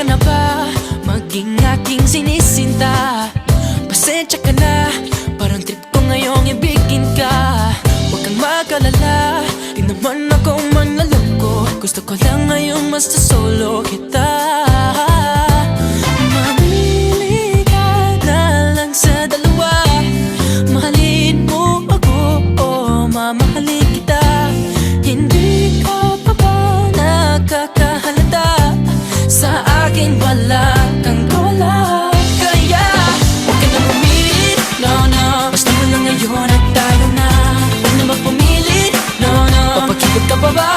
na ba maging aking sinisinta? Pasensya ka na, parang trip ko ngayong ibigin ka. Huwag kang mag-alala, di naman ako manlaloko. Gusto ko lang ngayong mas solo kita. Mamili ka na lang sa dalawa. Mahalin mo ako o mamahalin kita. Hindi ka pa ba nakakahalata? Sa akin wala kang wala. Kaya huwag ka nang umilit, no, no. Basta mo lang ngayon at tayo na. Huwag na magpumilit, no, no. Papakipot ka pa ba?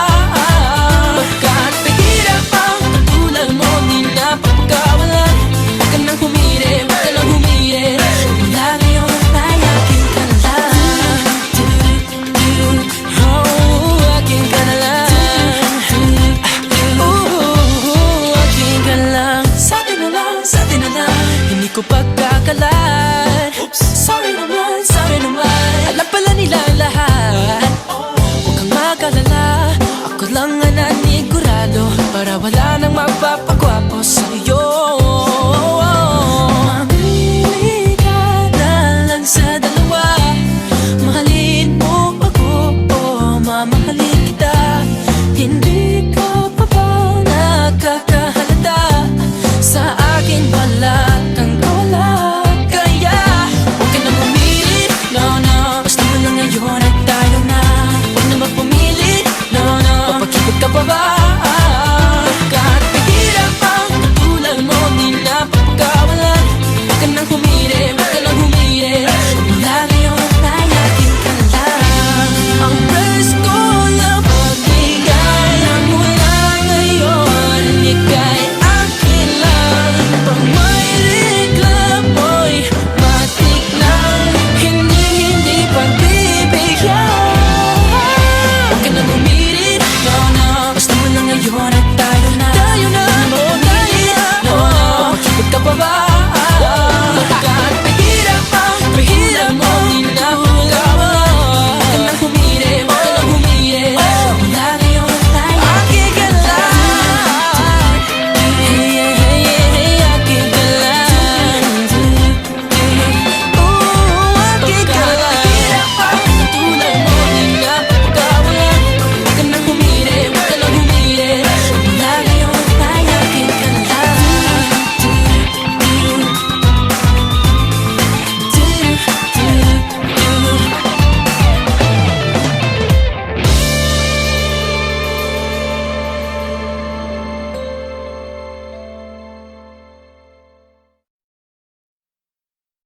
Pagkat pahirap ang katulad mo, di na papagawalan. Huwag ka nang humiri, huwag ka nang humiri. Mula ngayon ay akin ka na lang. Oh, akin ka na lang. Sa atin na lang, hindi ko pagkakalat. Sorry naman, alam pala nila lahat. Huwag kang mag-alala, ako lang ang nanigurado. Para wala nang mapapagwapo sa'yo.